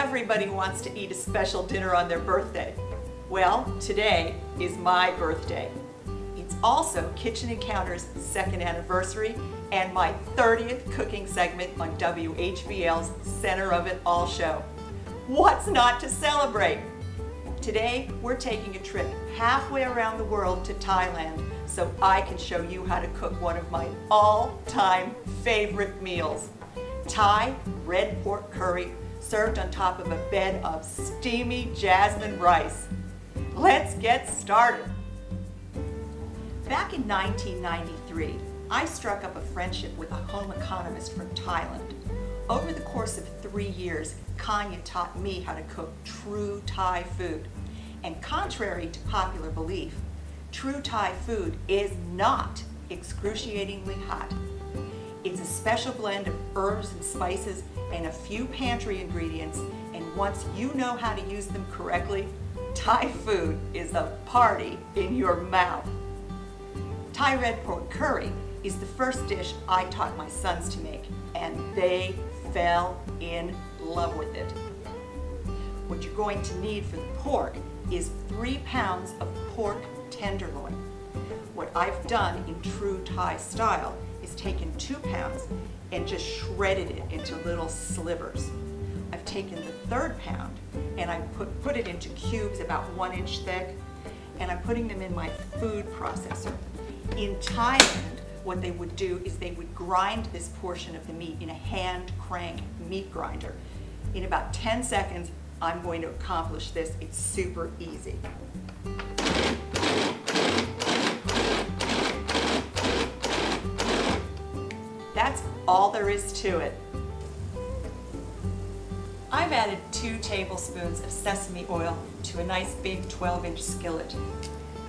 Everybody wants to eat a special dinner on their birthday. Well, today is my birthday. It's also Kitchen Encounters' 2nd anniversary and my 30th cooking segment on WHVL's Center of It All show. What's not to celebrate? Today, we're taking a trip halfway around the world to Thailand so I can show you how to cook one of my all-time favorite meals. Thai red pork curry served on top of a bed of steamy jasmine rice. Let's get started. Back in 1993, I struck up a friendship with a home economist from Thailand. Over the course of 3 years, Kanya taught me how to cook true Thai food. And contrary to popular belief, true Thai food is not excruciatingly hot. It's a special blend of herbs and spices and a few pantry ingredients, and once you know how to use them correctly, Thai food is a party in your mouth. Thai red pork curry is the first dish I taught my sons to make, and they fell in love with it. What you're going to need for the pork is 3 pounds of pork tenderloin. What I've done in true Thai style is taken 2 pounds and just shredded it into little slivers. I've taken the 3rd pound and I put it into cubes about 1 inch thick, and I'm putting them in my food processor. In Thailand, what they would do is they would grind this portion of the meat in a hand crank meat grinder. In about 10 seconds, I'm going to accomplish this. It's super easy. That's all there is to it. I've added 2 tablespoons of sesame oil to a nice big 12-inch skillet.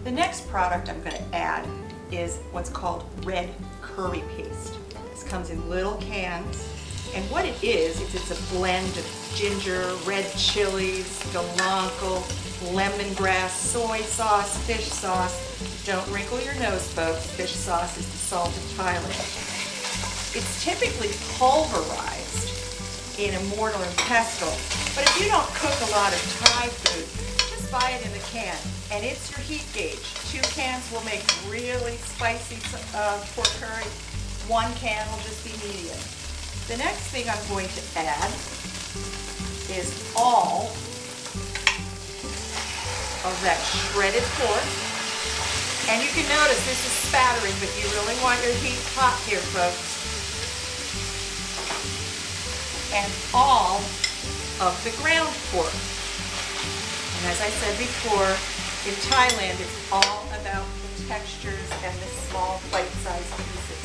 The next product I'm going to add is what's called red curry paste. This comes in little cans, and what it is it's a blend of ginger, red chilies, galangal, lemongrass, soy sauce, fish sauce. Don't wrinkle your nose, folks. Fish sauce is the salt of Thailand. It's typically pulverized in a mortar and pestle, but if you don't cook a lot of Thai food, just buy it in the can, and it's your heat gauge. 2 cans will make really spicy pork curry. 1 can will just be medium. The next thing I'm going to add is all of that shredded pork. And you can notice this is spattering, but you really want your heat hot here, folks. And all of the ground pork. And as I said before, in Thailand, it's all about the textures and the small bite-sized pieces.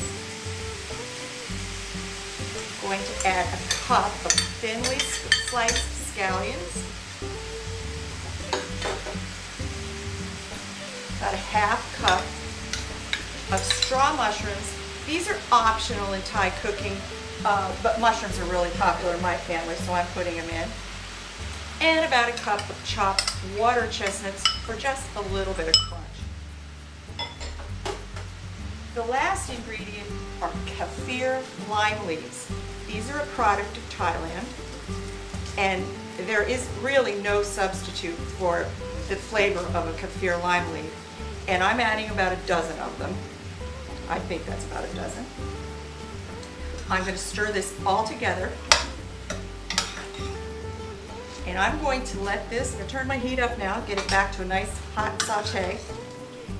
I'm going to add a cup of thinly sliced scallions, about a ½ cup of straw mushrooms. These are optional in Thai cooking, but mushrooms are really popular in my family, so I'm putting them in. And about a cup of chopped water chestnuts for just a little bit of crunch. The last ingredient are kaffir lime leaves. These are a product of Thailand, and there is really no substitute for the flavor of a kaffir lime leaf. And I'm adding about a dozen of them. I think that's about a dozen. I'm going to stir this all together. And I'm going to let this, I'm going to turn my heat up now, get it back to a nice hot saute.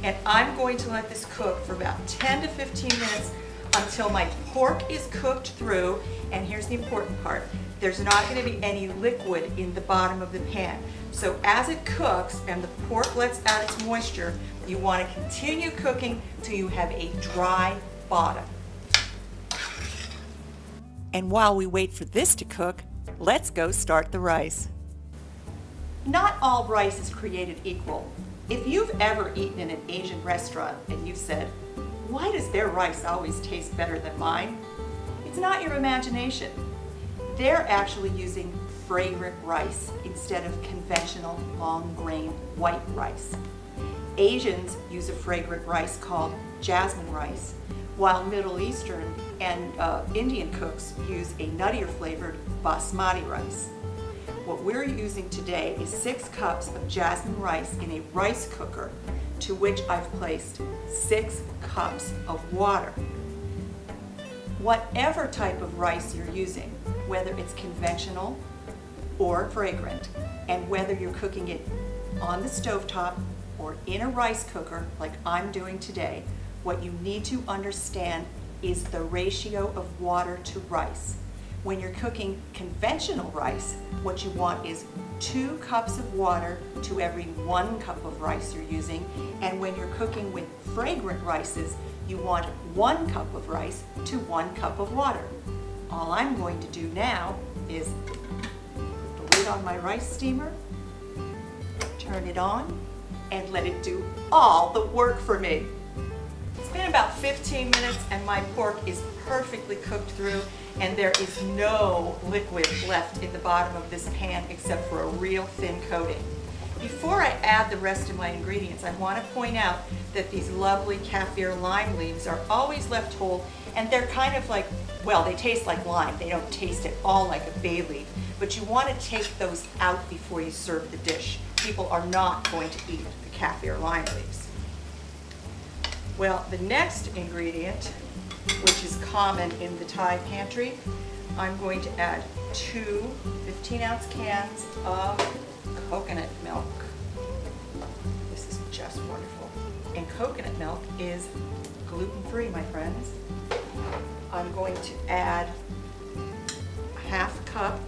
And I'm going to let this cook for about 10 to 15 minutes until my pork is cooked through. And here's the important part. There's not going to be any liquid in the bottom of the pan. So as it cooks and the pork lets out its moisture, you want to continue cooking till you have a dry bottom. And while we wait for this to cook, let's go start the rice. Not all rice is created equal. If you've ever eaten in an Asian restaurant and you've said, "Why does their rice always taste better than mine?" It's not your imagination. They're actually using fragrant rice instead of conventional long-grain white rice. Asians use a fragrant rice called jasmine rice, while Middle Eastern and Indian cooks use a nuttier flavored basmati rice. what we're using today is 6 cups of jasmine rice in a rice cooker, to which I've placed 6 cups of water. Whatever type of rice you're using, whether it's conventional or fragrant, and whether you're cooking it on the stovetop or in a rice cooker like I'm doing today, what you need to understand is the ratio of water to rice. When you're cooking conventional rice, what you want is 2 cups of water to every 1 cup of rice you're using, and when you're cooking with fragrant rices, you want 1 cup of rice to 1 cup of water. All I'm going to do now is put the lid on my rice steamer, turn it on, and let it do all the work for me. It's been about 15 minutes and my pork is perfectly cooked through, and there is no liquid left in the bottom of this pan except for a real thin coating. Before I add the rest of my ingredients, I want to point out that these lovely kaffir lime leaves are always left whole, and they're kind of like, well, they taste like lime. They don't taste at all like a bay leaf, but you want to take those out before you serve the dish. People are not going to eat the kaffir lime leaves. Well, the next ingredient, which is common in the Thai pantry, I'm going to add 2 15-ounce cans of coconut milk. This is just wonderful. And coconut milk is gluten-free, my friends. I'm going to add a half cup,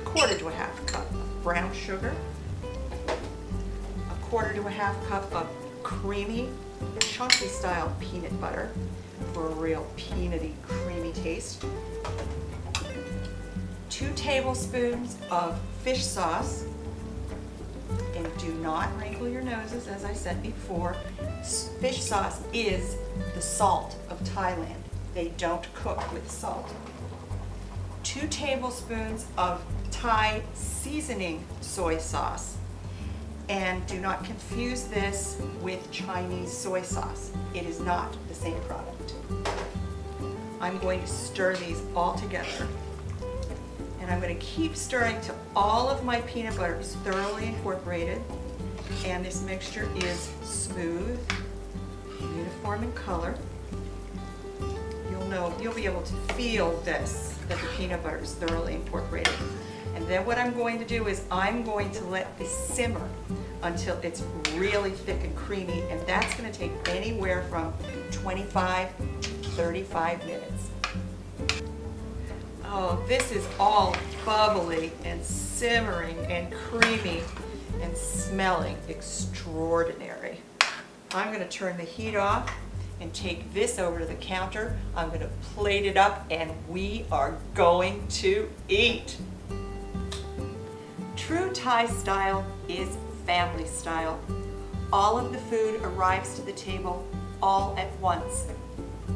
quarter to a half cup of brown sugar, a quarter to a half cup of creamy, chunky style peanut butter for a real peanutty, creamy taste, 2 tablespoons of fish sauce, and do not wrinkle your noses, as I said before. Fish sauce is the salt of Thailand. They don't cook with salt. 2 tablespoons of Thai seasoning soy sauce. And do not confuse this with Chinese soy sauce. It is not the same product. I'm going to stir these all together. And I'm going to keep stirring till all of my peanut butter is thoroughly incorporated and this mixture is smooth, uniform in color. You'll be able to feel this, that the peanut butter is thoroughly incorporated. And then what I'm going to do is I'm going to let this simmer until it's really thick and creamy, and that's going to take anywhere from 25 to 35 minutes. Oh, this is all bubbly and simmering and creamy and smelling extraordinary. I'm going to turn the heat off and take this over to the counter. I'm going to plate it up and we are going to eat. True Thai style is family style. All of the food arrives to the table all at once,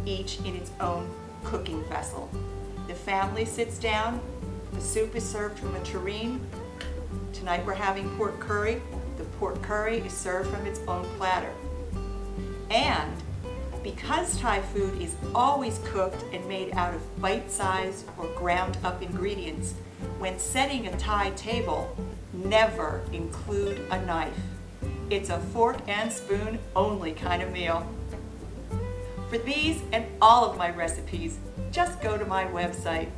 each in its own cooking vessel. The family sits down, the soup is served from a tureen. Tonight we're having pork curry. The pork curry is served from its own platter. And because Thai food is always cooked and made out of bite-sized or ground-up ingredients, when setting a Thai table, never include a knife. It's a fork and spoon only kind of meal. For these and all of my recipes, just go to my website.